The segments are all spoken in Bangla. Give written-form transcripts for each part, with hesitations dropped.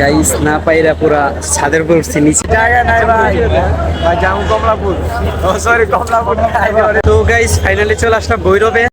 গাইস না পাইরা পুরা ছাদের উপর উঠছে, নিচে জায়গা নাই ভাই, ভাই যাবো কমলাপুর, ও সরি কমলাপুর। তো গাইস ফাইনালি চলে আসলাম ভৈরবে।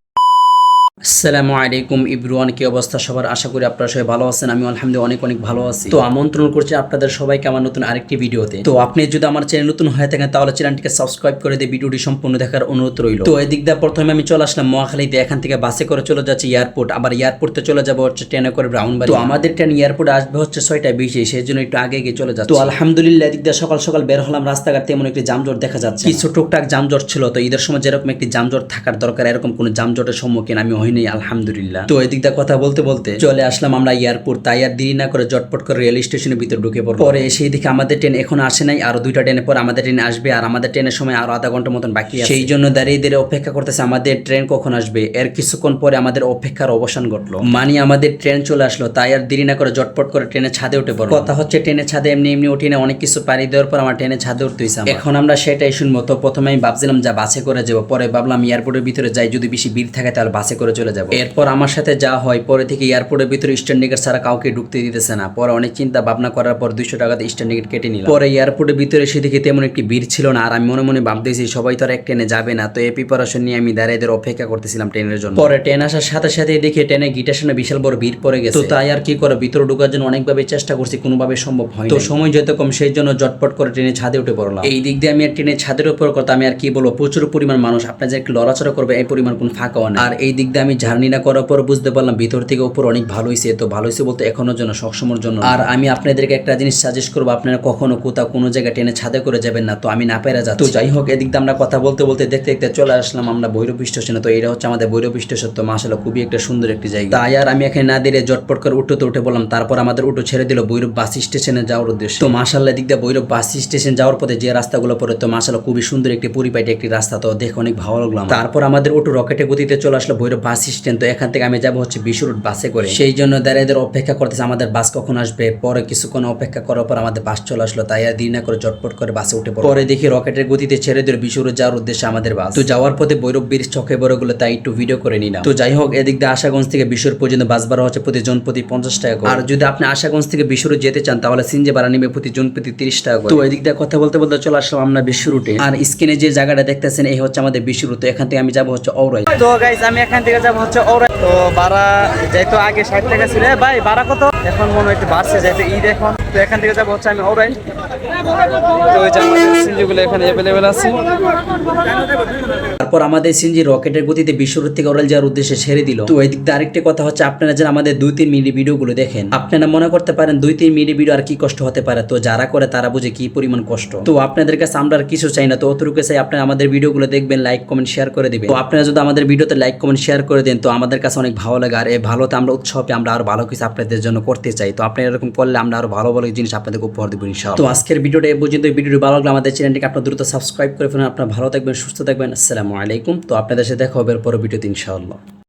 আসসালামু আলাইকুম এভরিওয়ান, কি অবস্থা সবার? আশা করি আপনারা সবাই ভালো আছেন। আমি আলহামদুলিল্লাহ অনেক অনেক ভালো আছি। তো আমন্ত্রণ করছি আপনাদের সবাইকে আমার নতুন আরেকটি ভিডিওতে। তো আপনি যদি আমার চ্যানেল নতুন হয়ে থাকেন তাহলে চ্যানেলটিকে সাবস্ক্রাইব করে দিয়ে ভিডিওটি সম্পূর্ণ দেখার অনুরোধ রইল। তো এদিক দিয়ে প্রথমে আমি চলে আসলাম মহাখালীতে, এখান থেকে বাসে করে চলে যাচ্ছি এয়ারপোর্ট, আবার এয়ারপোর্টে চলে যাবো হচ্ছে ট্রেনে করে ব্রাউনবাড়ি। তো আমাদের ট্রেন এয়ারপোর্টে আসবে হচ্ছে 6:20, সেই জন্য একটু আগে গিয়ে চলে যাচ্ছে। তো আলহামদুলিল্লাহ এদিক দিয়ে সকাল সকাল বের হলাম, রাস্তাঘাট তেমন একটি যানজট দেখা যাচ্ছে। কিছু টুকটাক যানজট ছিল, তো ঈদের সময় যেরকম একটি যানজট থাকার দরকার এরকম কোনো যানজটের সম্মুখীন আমি হইনি আলহামদুলিল্লাহ। তো এদিক দিয়ে কথা বলতে বলতে চলে আসলাম আমরা এয়ারপোর্ট। তাই আর দেরি না করে জটপট করে রেল স্টেশনের ভিতর ঢুকে পড়ব। পরে সেই দিকে আমাদের ট্রেন এখন আসে নাই, আরো দুইটা ট্রেনের পর আমাদের ট্রেন আসবে, আর আমাদের ট্রেনের সময় আরো আধা ঘন্টা মতন বাকি আছে। সেই জন্য দাঁড়িয়ে দাঁড়িয়ে অপেক্ষা করতেছে আমাদের ট্রেন কখন আসবে। এর কিছুক্ষণ পরে আমাদের অপেক্ষার অবসান ঘটলো, মানে আমাদের ট্রেন চলে আসলো। তাই আর দেরি না করে জটপট করে ট্রেনের ছাদে উঠে পড়লো। কথা হচ্ছে ট্রেনের ছাদে এমনি এমনি উঠি না, অনেক কিছু পাড়ি দেওয়ার পর আমার ট্রেনের ছাদে উঠতে হইছে। এখন আমরা সেটাই শুনবো। তো প্রথমে আমি ভাবছিলাম যা বাসে করে যাবো, পরে ভাবলাম এয়ারপোর্টের ভিতরে যাই, যদি বেশি ভিড় থাকে তাহলে বাসে করে চলে যাবো। এরপর আমার সাথে যা হয়, পরে থেকে এয়ারপোর্টের ভিতরে স্ট্যান্ড টিকিট ছাড়া কাউকে ঢুকতে দিতেছে না। পরে অনেক চিন্তা ভাবনা করার পর 200 টাকাতে স্ট্যান্ড টিকিট কেটে নিলাম। পরে এয়ারপোর্টের ভিতরে সেদিকে তেমন একটি ভিড় ছিল না, আর আমি মনে মনে ভাবতেছি সবাই তো আর এক ট্রেনে যাবে না। তো এই প্রিপারেশন নিয়ে আমি দাঁড়িয়ে অপেক্ষা করতেছিলাম ট্রেনের জন্য। পরে ট্রেন আসার সাথে সাথে দেখে ট্রেনে গিটার সামনে বিশাল বড় ভিড় পড়ে গেছে। তো তাই আর কি করে ভিতরে ঢোকার জন্য অনেকভাবে চেষ্টা করছি, কোনোভাবে সম্ভব হয় না। তো সময় যত কম সেই জন্য জটপট করে ট্রেনের ছাদে উঠে পড়লাম। এই দিক দিয়ে আমি আর ট্রেনের ছাদের উপর কথা আমি আর কি বলবো, প্রচুর পরিমাণ মানুষ, আপনার যে একটু লড়াচড়া করবে এই পরিমাণ কোন ফাঁকাও না। আর এই দিক দিয়ে আমি জার্নি না করার পর বুঝতে পারলাম ভিতর থেকে উপর অনেক ভালো হয়েছে। তো ভালো হয়েছে বলতে এখনোর জন্য সবসময়ের জন্য। আর আমি আপনাদেরকে একটা জিনিস সাজেস্ট করবো, আপনারা কখনো কোথাও কোনো জায়গায় ট্রেনে ছাদে করে যাবেন না। তো আমি না পেরে যাচ্ছি। তো যাই হোক, এদিক দিয়ে আমরা কথা বলতে বলতে দেখতে দেখতে চলে আসলাম আমরা ভৈরব স্টেশনে। তো এটা হচ্ছে আমাদের ভৈরব স্টেশন। তো মাশাআল্লাহ খুবই একটা সুন্দর একটি জায়গা। তাই আর আমি এখানে না দিয়ে জটপট করে উঠে বললাম। তারপর আমাদের উঠো ছেড়ে দিল ভৈরব বাস স্টেশনে যাওয়ার উদ্দেশ্যে। তো মাশাআল্লাহ এদিক দিয়ে ভৈরব বাস স্টেশন যাওয়ার পথে যে রাস্তাগুলো পড়ে, তো মাশাআল্লাহ খুবই সুন্দর একটি পরিপাটি একটি রাস্তা। তো দেখে অনেক ভালো লাগলাম। তারপর আমাদের উঠো রকেটে গতিতে চলে আসলো ভৈরব বাস স্ট্যান্ড। তো এখান থেকে আমি যাবো হচ্ছে বিশুরুট বাসে করে। সেই জন্য দাঁড়িয়ে অপেক্ষা করতেছে আমাদের বাস কখন আসবে। পরে কিছুক্ষণ অপেক্ষা করার পর আমাদের বাস চলে আসলো। তাই আর দেরি না করে জটপট করে বাসে উঠে পড়ে। পরে দেখি রকেটের গতিতে ছেড়ে দিল বিশুরুট যাওয়ার উদ্দেশ্যে আমাদের বাস। তো যাওয়ার পথে ভৈরব ব্রিজ চোখে বড় গুলো, তাই একটু ভিডিও করে নিলাম। তো যাই হোক, এদিক দিয়ে আশাগঞ্জ থেকে বিশুর পর্যন্ত বাস ভাড়া হচ্ছে প্রতি জন প্রতি 50 টাকা করে। আর যদি আপনি আশাগঞ্জ থেকে বিশুরুট যেতে চান তাহলে সিনজি ভাড়া নেবে প্রতি জন প্রতি 30 টাকা করে। তো এদিক দিয়ে কথা বলতে বলতে চলে আসলাম আমরা বিশুরুটে। আর স্ক্রিনে যে জায়গাটা দেখতেছেন এই হচ্ছে আমাদের বিশুরুট। তো এখান থেকে আমি যাবো হচ্ছে ঔরাই। তো গাইস আমি এখান থেকে যাবো হচ্ছে ওরাই। তো ভাড়া যেহেতু আগে 60 টাকা ছিল, ভাই ভাড়া কত এখন মনে হয় একটু বাড়ছে যেহেতু ঈদ এখন। তো এখান থেকে যাবো হচ্ছে আমি ওরাই। তো ওই যে আমাদের সিনজিগুলো এখানে অ্যাভেলেবেল আছে। তারপর আমাদের সিনজি রকেটের গতিতে বিশ্বরোড থেকে ওরাল যাওয়ার উদ্দেশ্যে ছেড়ে দিল। তো এদিক দিয়ে আরেকটি কথা হচ্ছে, আপনারা যারা আমাদের 2-3 মিনিট ভিডিওগুলো দেখেন, আপনারা মনে করতে পারেন 2-3 মিনিট ভিডিও আর কি কষ্ট হতে পারে। তো যারা করে তারা বুঝে কি পরিমাণ কষ্ট। তো আপনাদের কাছে আমরা আর কিছু চাই না, তো অতটুকু চাই আপনারা আমাদের ভিডিওগুলো দেখবেন, লাইক কমেন্ট শেয়ার করে দিবেন। তো আপনারা যদি আমাদের ভিডিওতে লাইক কমেন্ট শেয়ার করে দেন তো আমাদের কাছে অনেক ভালো লাগে। আর এই ভালোতে আমরা উৎসাহ পেয়ে আমরা আরো ভালো কিছু আপনাদের জন্য করতে চাই। তো আপনারা এরকম করলে আমরা আরো ভালো ভালো জিনিস আপনাদেরকে উপহার দেবো ইনশাআল্লাহ। তো আজকের ভিডিওটা এই পর্যন্ত। ভিডিওটি ভালো লাগলে আমাদের চ্যানেলটিকে আপনারা দ্রুত সাবস্ক্রাইব করে ফেলুন। আপনারা ভালো থাকবেন, সুস্থ থাকবেন। আসসালামু আলাইকুম। তো আপনাদের সাথে দেখা হবে পরের ভিডিওতে ইনশাআল্লাহ।